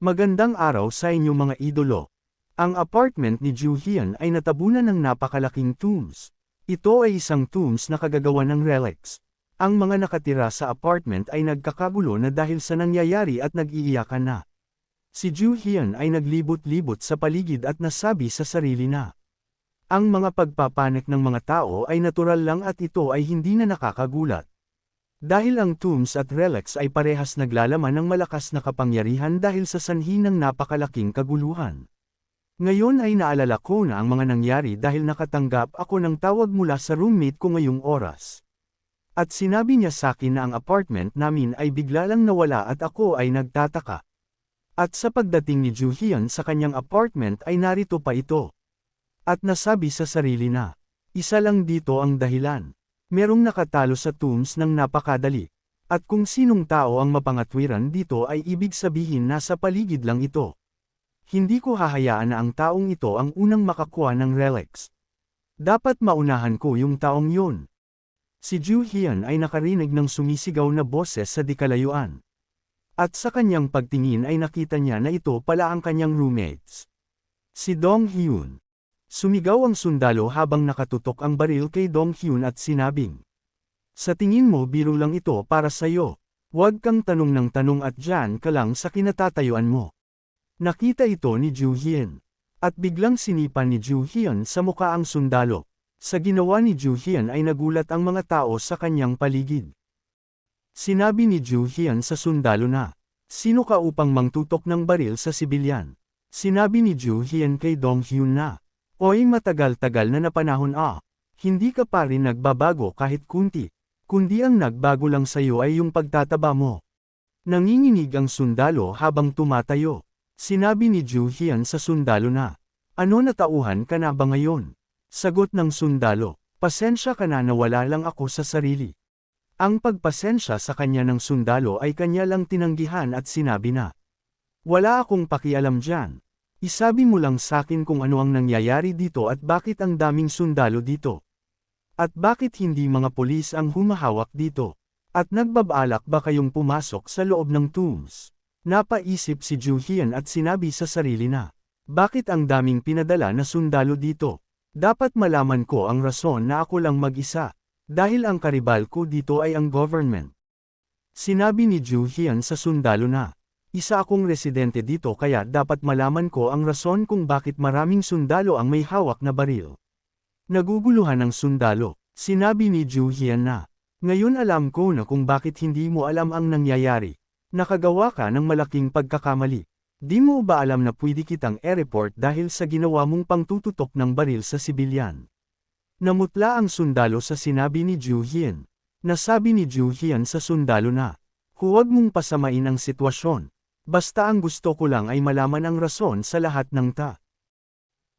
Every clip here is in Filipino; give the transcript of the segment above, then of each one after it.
Magandang araw sa inyo mga idolo. Ang apartment ni Ju Hyun ay natabunan ng napakalaking tombs. Ito ay isang tombs na kagagawa ng relics. Ang mga nakatira sa apartment ay nagkakagulo na dahil sa nangyayari at nag-iiyakan na. Si Ju Hyun ay naglibot-libot sa paligid at nasabi sa sarili na ang mga pagpapanik ng mga tao ay natural lang at ito ay hindi na nakakagulat. Dahil ang tombs at relics ay parehas naglalaman ng malakas na kapangyarihan dahil sa sanhi ng napakalaking kaguluhan. Ngayon ay naalala ko na ang mga nangyari dahil nakatanggap ako ng tawag mula sa roommate ko ngayong oras. At sinabi niya sa akin na ang apartment namin ay bigla lang nawala at ako ay nagtataka. At sa pagdating ni Ju Hyun sa kanyang apartment ay narito pa ito. At nasabi sa sarili na, isa lang dito ang dahilan. Merong nakatalo sa tombs ng napakadali. At kung sinong tao ang mapangatwiran dito ay ibig sabihin nasa paligid lang ito. Hindi ko hahayaan na ang taong ito ang unang makakuha ng relics. Dapat maunahan ko yung taong yun. Si Ju Hyun ay nakarinig ng sumisigaw na boses sa dikalayuan. At sa kanyang pagtingin ay nakita niya na ito pala ang kanyang roommates. Si Dong Hyun. Sumigaw ang sundalo habang nakatutok ang baril kay Dong Hyun at sinabing, sa tingin mo biro lang ito para sa'yo. Huwag kang tanong ng tanong at dyan ka lang sa kinatatayuan mo. Nakita ito ni Ju Hyun. At biglang sinipan ni Ju Hyun sa muka ang sundalo. Sa ginawa ni Ju Hyun ay nagulat ang mga tao sa kanyang paligid. Sinabi ni Ju Hyun sa sundalo na, sino ka upang mangtutok ng baril sa sibilyan? Sinabi ni Ju Hyun kay Dong Hyun na, oy matagal-tagal na napanahon hindi ka pa rin nagbabago kahit kunti, kundi ang nagbago lang sa'yo ay yung pagtataba mo. Nanginginig ang sundalo habang tumatayo. Sinabi ni Ju Hyun sa sundalo na, ano natauhan ka na ba ngayon? Sagot ng sundalo, pasensya ka na nawala lang ako sa sarili. Ang pagpasensya sa kanya ng sundalo ay kanya lang tinanggihan at sinabi na, wala akong pakialam dyan. Isabi mo lang sakin kung ano ang nangyayari dito at bakit ang daming sundalo dito. At bakit hindi mga pulis ang humahawak dito. At nagbabalak ba kayong pumasok sa loob ng tombs? Napaisip si Ju Hyun at sinabi sa sarili na, bakit ang daming pinadala na sundalo dito? Dapat malaman ko ang rason na ako lang mag-isa. Dahil ang karibal ko dito ay ang government. Sinabi ni Ju Hyun sa sundalo na, isa akong residente dito kaya dapat malaman ko ang rason kung bakit maraming sundalo ang may hawak na baril. Naguguluhan ang sundalo. Sinabi ni Ju Hyun na, ngayon alam ko na kung bakit hindi mo alam ang nangyayari. Nakagawa ka ng malaking pagkakamali. Di mo ba alam na pwede kitang e-report dahil sa ginawa mong pangtututok ng baril sa sibilyan? Namutla ang sundalo sa sinabi ni Ju Hyun. Nasabi ni Ju Hyun sa sundalo na, huwag mong pasamain ang sitwasyon. Basta ang gusto ko lang ay malaman ang rason sa lahat ng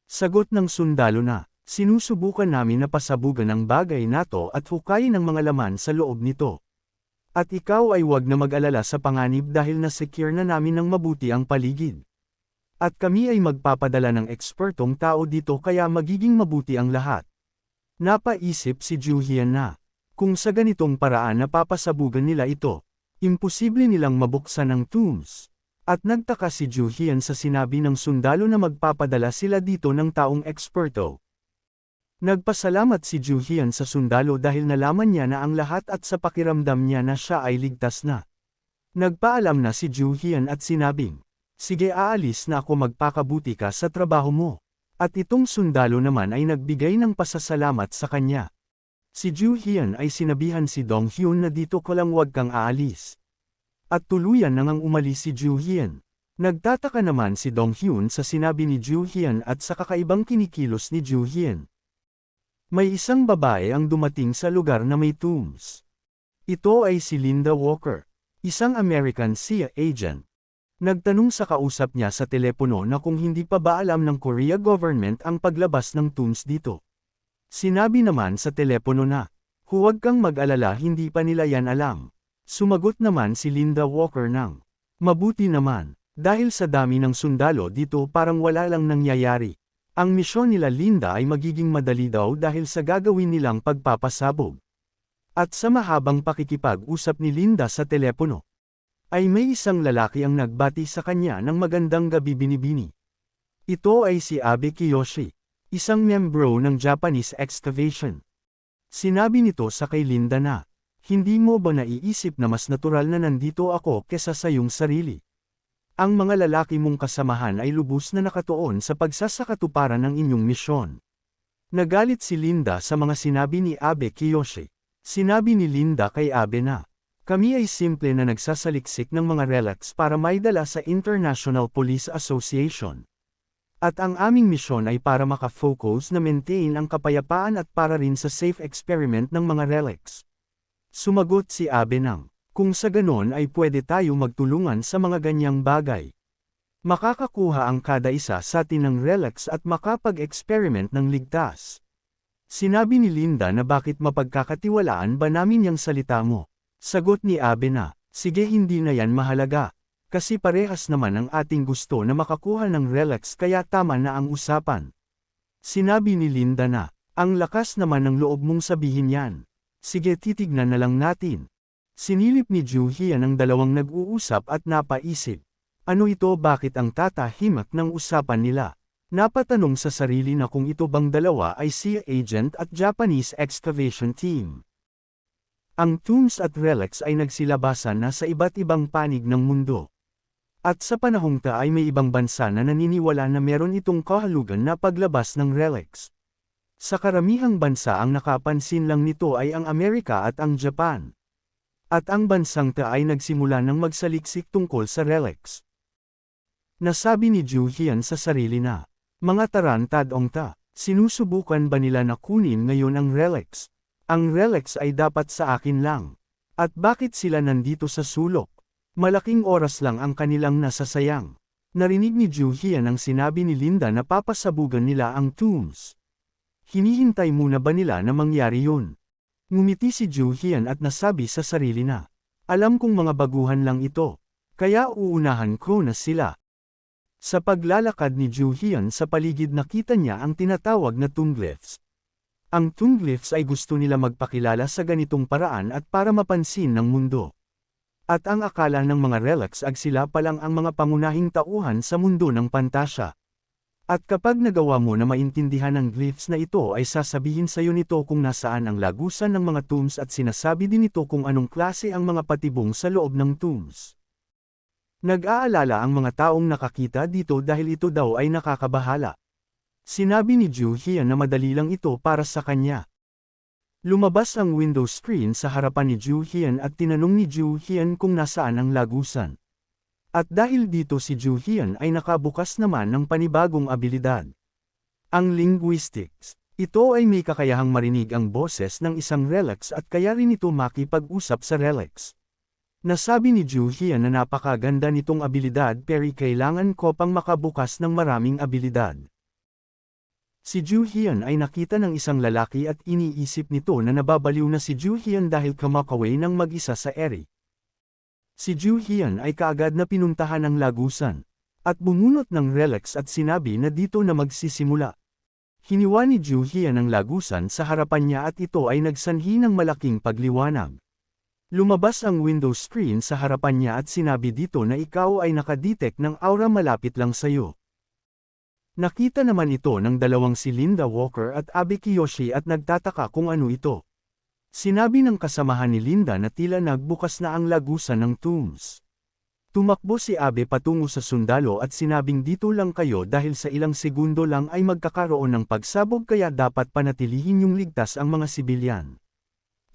Sagot ng sundalo na, sinusubukan namin na pasabugan ang bagay nato at hukayin ang mga laman sa loob nito. At ikaw ay huwag na mag-alala sa panganib dahil na-secure na namin ng mabuti ang paligid. At kami ay magpapadala ng ekspertong tao dito kaya magiging mabuti ang lahat. Napaisip si Ju Hyun na, kung sa ganitong paraan napapasabugan nila ito, imposible nilang mabuksan ang tombs. At nagtaka si Ju Hyun sa sinabi ng sundalo na magpapadala sila dito ng taong eksperto. Nagpasalamat si Ju Hyun sa sundalo dahil nalaman niya na ang lahat at sa pakiramdam niya na siya ay ligtas na. Nagpaalam na si Ju Hyun at sinabing, sige aalis na ako magpakabuti ka sa trabaho mo. At itong sundalo naman ay nagbigay ng pasasalamat sa kanya. Si Ju Hyun ay sinabihan si Dong Hyun na dito ko lang huwag kang aalis. At tuluyan nang umalis si Ju Hyun. Nagtataka naman si Dong Hyun sa sinabi ni Ju Hyun at sa kakaibang kinikilos ni Ju Hyun. May isang babae ang dumating sa lugar na may tombs. Ito ay si Linda Walker, isang American CIA agent. Nagtanong sa kausap niya sa telepono na kung hindi pa ba alam ng Korea government ang paglabas ng tombs dito. Sinabi naman sa telepono na, huwag kang mag-alala hindi pa nila yan alam. Sumagot naman si Linda Walker ng, mabuti naman, dahil sa dami ng sundalo dito parang wala lang nangyayari. Ang misyon nila Linda ay magiging madali daw dahil sa gagawin nilang pagpapasabog. At sa mahabang pakikipag-usap ni Linda sa telepono, ay may isang lalaki ang nagbati sa kanya ng magandang gabi binibini. Ito ay si Abe Kiyoshi, isang miyembro ng Japanese Excavation. Sinabi nito sa kay Linda na, hindi mo ba naiisip na mas natural na nandito ako kesa sa iyong sarili? Ang mga lalaki mong kasamahan ay lubos na nakatuon sa pagsasakatuparan ng inyong misyon. Nagalit si Linda sa mga sinabi ni Abe Kiyoshi. Sinabi ni Linda kay Abe na, kami ay simple na nagsasaliksik ng mga relics para maidala sa International Police Association. At ang aming misyon ay para makafocus na maintain ang kapayapaan at para rin sa safe experiment ng mga relics. Sumagot si Abe ng, kung sa ganon ay pwede tayo magtulungan sa mga ganyang bagay. Makakakuha ang kada isa sa atin ng relics at makapag-experiment ng ligtas. Sinabi ni Linda na bakit mapagkakatiwalaan ba namin yang salita mo? Sagot ni Abe na, sige hindi na yan mahalaga, kasi parehas naman ang ating gusto na makakuha ng relics kaya tama na ang usapan. Sinabi ni Linda na, ang lakas naman ng loob mong sabihin yan. Sige titignan na lang natin. Sinilip ni Ju Hian ang dalawang nag-uusap at napaisip. Ano ito bakit ang tatahimik ng usapan nila? Napatanong sa sarili na kung ito bang dalawa ay CIA agent at Japanese excavation team. Ang tombs at relics ay nagsilabasan na sa iba't ibang panig ng mundo. At sa panahong ta ay may ibang bansa na naniniwala na meron itong kahalugan na paglabas ng relics. Sa karamihang bansa ang nakapansin lang nito ay ang Amerika at ang Japan. At ang bansang ta ay nagsimula ng magsaliksik tungkol sa relics. Nasabi ni Ju Hian sa sarili na, mga tarantadong ta, sinusubukan ba nila na kunin ngayon ang relics? Ang relics ay dapat sa akin lang. At bakit sila nandito sa sulok? Malaking oras lang ang kanilang nasasayang. Narinig ni Ju Hian ang sinabi ni Linda na papasabugan nila ang tombs. Hinihintay muna ba nila na mangyari yun? Ngumiti si Ju Hian at nasabi sa sarili na, alam kong mga baguhan lang ito, kaya uunahan ko na sila. Sa paglalakad ni Ju Hian sa paligid nakita niya ang tinatawag na tungglyphs. Ang tungglyphs ay gusto nila magpakilala sa ganitong paraan at para mapansin ng mundo. At ang akala ng mga relics ay sila palang ang mga pangunahing tauhan sa mundo ng pantasya. At kapag nagawa mo na maintindihan ang glyphs na ito ay sasabihin sa iyo nito kung nasaan ang lagusan ng mga tombs at sinasabi din ito kung anong klase ang mga patibong sa loob ng tombs. Nag-aalala ang mga taong nakakita dito dahil ito daw ay nakakabahala. Sinabi ni Ju Hian na madali lang ito para sa kanya. Lumabas ang window screen sa harapan ni Ju Hian at tinanong ni Ju Hian kung nasaan ang lagusan. At dahil dito si Ju Hian ay nakabukas naman ng panibagong abilidad. Ang linguistics. Ito ay may kakayahang marinig ang boses ng isang relics at kaya rin ito makipag-usap sa relics. Nasabi ni Ju Hian na napakaganda nitong abilidad pero kailangan ko pang makabukas ng maraming abilidad. Si Ju Hian ay nakita ng isang lalaki at iniisip nito na nababaliw na si Ju Hian dahil kumakaway ng mag-isa sa ere. Si Ju Hian ay kaagad na pinuntahan ang lagusan, at bumunot ng relics at sinabi na dito na magsisimula. Hiniwa ni Ju Hian ang lagusan sa harapan niya at ito ay nagsanhi ng malaking pagliwanag. Lumabas ang window screen sa harapan niya at sinabi dito na ikaw ay nakadetect ng aura malapit lang sayo. Nakita naman ito ng dalawang si Linda Walker at Abe Kiyoshi at nagtataka kung ano ito. Sinabi ng kasamahan ni Linda na tila nagbukas na ang lagusan ng tombs. Tumakbo si Abe patungo sa sundalo at sinabing dito lang kayo dahil sa ilang segundo lang ay magkakaroon ng pagsabog kaya dapat panatilihin yung ligtas ang mga sibilyan.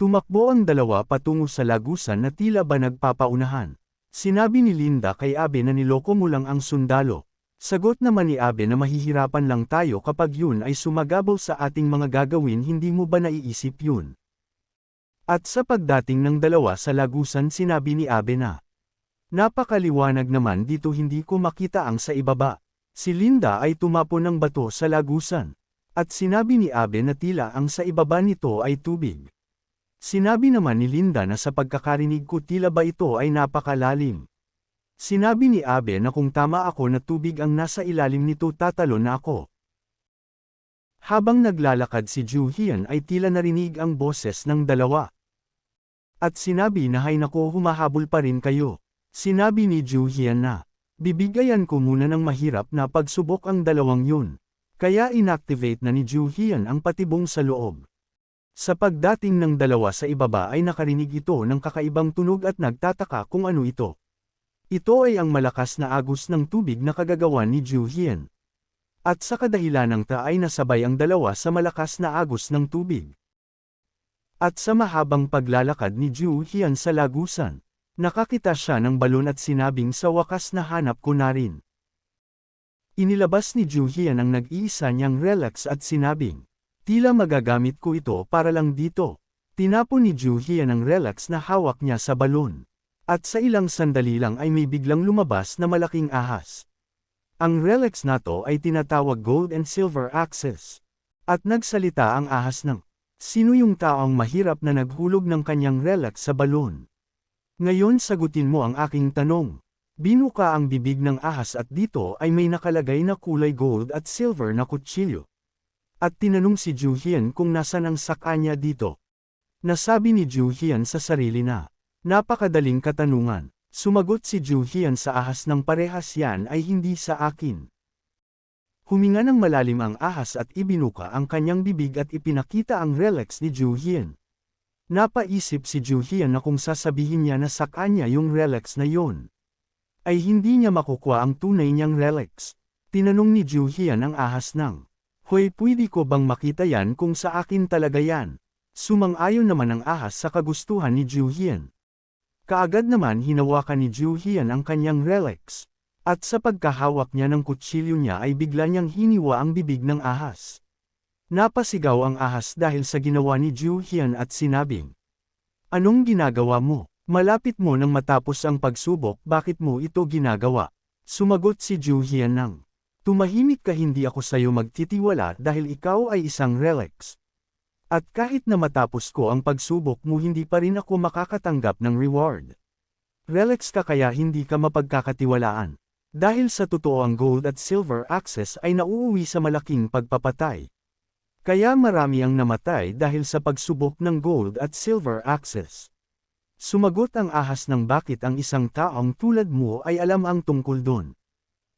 Tumakbo ang dalawa patungo sa lagusan na tila ba nagpapaunahan. Sinabi ni Linda kay Abe na niloko mo lang ang sundalo. Sagot naman ni Abe na mahihirapan lang tayo kapag yun ay sumagabol sa ating mga gagawin hindi mo ba naiisip yun? At sa pagdating ng dalawa sa lagusan sinabi ni Abe na, napakaliwanag naman dito hindi ko makita ang sa ibaba. Si Linda ay tumapon ng bato sa lagusan. At sinabi ni Abe na tila ang sa ibaba nito ay tubig. Sinabi naman ni Linda na sa pagkakarinig ko tila ba ito ay napakalalim. Sinabi ni Abe na kung tama ako na tubig ang nasa ilalim nito tatalo na ako. Habang naglalakad si Ju Hian ay tila narinig ang boses ng dalawa. At sinabi na hay nako humahabol pa rin kayo. Sinabi ni Ju Hian na, bibigayan ko muna ng mahirap na pagsubok ang dalawang yun. Kaya inactivate na ni Ju Hian ang patibong sa loob. Sa pagdating ng dalawa sa ibaba ay nakarinig ito ng kakaibang tunog at nagtataka kung ano ito. Ito ay ang malakas na agos ng tubig na kagagawan ni Ju Hian. At sa kadahilan ng ay nasabay ang dalawa sa malakas na agos ng tubig. At sa mahabang paglalakad ni Ju Hian sa lagusan, nakakita siya ng balon at sinabing sa wakas na hanap ko na rin. Inilabas ni Ju Hian ang nag-iisa niyang relax at sinabing, tila magagamit ko ito para lang dito. Tinapon ni Ju Hian ang relax na hawak niya sa balon. At sa ilang sandali lang ay may biglang lumabas na malaking ahas. Ang relax na to ay tinatawag gold and silver axis. At nagsalita ang ahas ng, sino yung taong mahirap na naghulog ng kanyang relax sa balon? Ngayon sagutin mo ang aking tanong. Binuka ang bibig ng ahas at dito ay may nakalagay na kulay gold at silver na kutsilyo. At tinanong si Ju Hian kung nasan ang saka niya dito. Nasabi ni Ju Hian sa sarili na, napakadaling katanungan. Sumagot si Ju Hian sa ahas ng parehas yan ay hindi sa akin. Huminga ng malalim ang ahas at ibinuka ang kanyang bibig at ipinakita ang relax ni Ju Hian. Napaisip si Ju Hian na kung sasabihin niya na sa kanya yung relax na yon, ay hindi niya makukuha ang tunay niyang relax. Tinanong ni Ju Hian ang ahas ng, hoy, pwede ko bang makita yan kung sa akin talaga yan? Sumang-ayon naman ang ahas sa kagustuhan ni Ju Hian. Kaagad naman hinawakan ni Ju Hian ang kanyang relax. At sa pagkahawak niya ng kutsilyo niya ay bigla niyang hiniwa ang bibig ng ahas. Napasigaw ang ahas dahil sa ginawa ni Ju Hian at sinabing, anong ginagawa mo? Malapit mo nang matapos ang pagsubok, bakit mo ito ginagawa? Sumagot si Ju Hian ng, tumahimik ka, hindi ako sayo magtitiwala dahil ikaw ay isang relax. At kahit na matapos ko ang pagsubok mo hindi pa rin ako makakatanggap ng reward. Relax ka kaya hindi ka mapagkakatiwalaan. Dahil sa totoo ang gold at silver axis ay nauuwi sa malaking pagpapatay. Kaya marami ang namatay dahil sa pagsubok ng gold at silver axis. Sumagot ang ahas ng bakit ang isang taong tulad mo ay alam ang tungkol doon.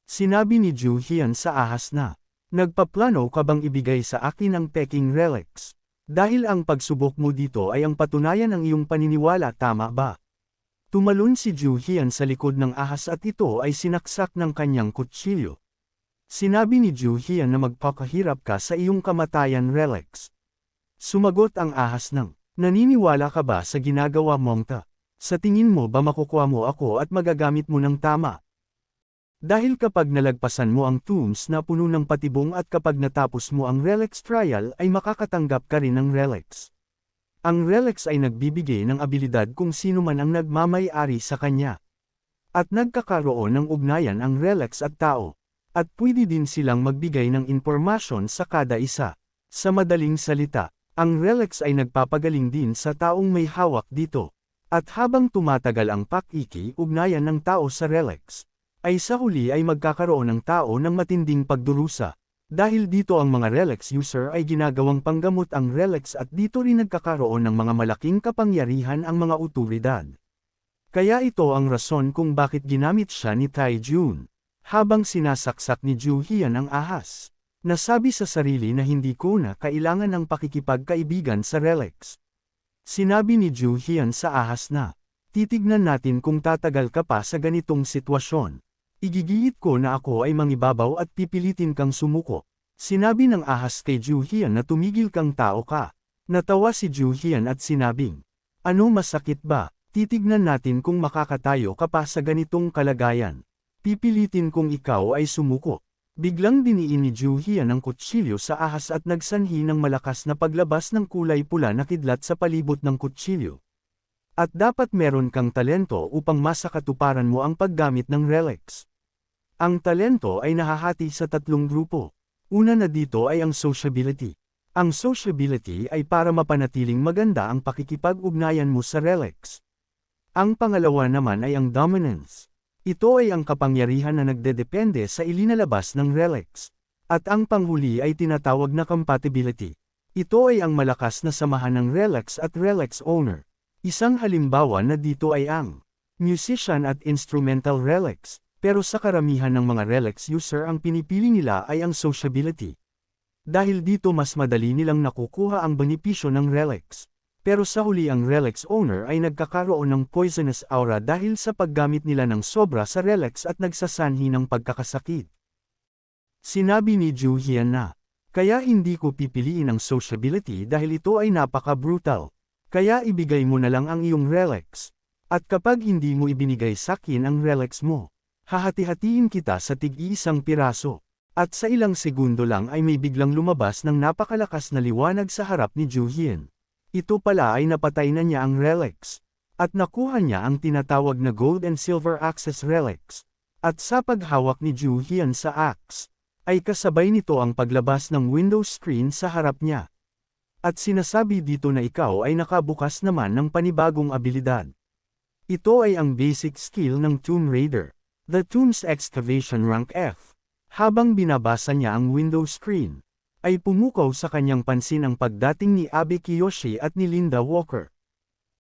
Sinabi ni Ju Hian sa ahas na, nagpaplano ka bang ibigay sa akin ang peking relax? Dahil ang pagsubok mo dito ay ang patunayan ng iyong paniniwala, tama ba? Tumalon si Ju Hian sa likod ng ahas at ito ay sinaksak ng kanyang kutsilyo. Sinabi ni Ju Hian na magpakahirap ka sa iyong kamatayan, relax. Sumagot ang ahas ng, naniniwala ka ba sa ginagawa mong ta? Sa tingin mo ba makukuha mo ako at magagamit mo ng tama? Dahil kapag nalagpasan mo ang tombs na puno ng patibong at kapag natapos mo ang relax trial ay makakatanggap ka rin ng relax. Ang relax ay nagbibigay ng abilidad kung sino man ang nagmamay-ari sa kanya. At nagkakaroon ng ugnayan ang relax at tao. At pwede din silang magbigay ng impormasyon sa kada isa. Sa madaling salita, ang relax ay nagpapagaling din sa taong may hawak dito. At habang tumatagal ang pakiki-ugnayan ng tao sa relax, ay sa huli ay magkakaroon ng tao ng matinding pagdurusa. Dahil dito ang mga relax user ay ginagawang panggamot ang relax at dito rin nagkakaroon ng mga malaking kapangyarihan ang mga otoridad. Kaya ito ang rason kung bakit ginamit siya ni Tai Jun. Habang sinasaksak ni Ju Hian ang ahas, nasabi sa sarili na hindi ko na kailangan ng pakikipagkaibigan sa relax. Sinabi ni Ju Hian sa ahas na, titignan natin kung tatagal ka pa sa ganitong sitwasyon. Igigihit ko na ako ay mangibabaw at pipilitin kang sumuko. Sinabi ng ahas kay Ju Hian na tumigil kang tao ka. Natawa si Ju Hian at sinabing, ano masakit ba? Titignan natin kung makakatayo ka pa sa ganitong kalagayan. Pipilitin kung ikaw ay sumuko. Biglang diniin ni Ju Hian ang kutsilyo sa ahas at nagsanhi ng malakas na paglabas ng kulay pula na kidlat sa palibot ng kutsilyo. At dapat meron kang talento upang masakatuparan mo ang paggamit ng relax. Ang talento ay nahahati sa tatlong grupo. Una na dito ay ang sociability. Ang sociability ay para mapanatiling maganda ang pakikipag-ugnayan mo sa relax. Ang pangalawa naman ay ang dominance. Ito ay ang kapangyarihan na nagdedepende sa ilinalabas ng relax. At ang panghuli ay tinatawag na compatibility. Ito ay ang malakas na samahan ng relax at relax owner. Isang halimbawa na dito ay ang musician at instrumental relics, pero sa karamihan ng mga relics user ang pinipili nila ay ang sociability. Dahil dito mas madali nilang nakukuha ang benepisyo ng relics. Pero sa huli ang relics owner ay nagkakaroon ng poisonous aura dahil sa paggamit nila ng sobra sa relics at nagsasanhi ng pagkakasakit. Sinabi ni Ju Hian na, kaya hindi ko pipiliin ang sociability dahil ito ay napaka-brutal. Kaya ibigay mo na lang ang iyong relics. At kapag hindi mo ibinigay sakin ang relics mo, hahati-hatiin kita sa tig-iisang piraso. At sa ilang segundo lang ay may biglang lumabas ng napakalakas na liwanag sa harap ni Ju Hian. Ito pala ay napatay na niya ang relics. At nakuha niya ang tinatawag na gold and silver access relics. At sa paghawak ni Ju Hian sa axe, ay kasabay nito ang paglabas ng window screen sa harap niya. At sinasabi dito na ikaw ay nakabukas naman ng panibagong abilidad. Ito ay ang basic skill ng Tomb Raider, the Tomb's Excavation Rank F. Habang binabasa niya ang window screen, ay pumukaw sa kanyang pansin ang pagdating ni Abe Kiyoshi at ni Linda Walker.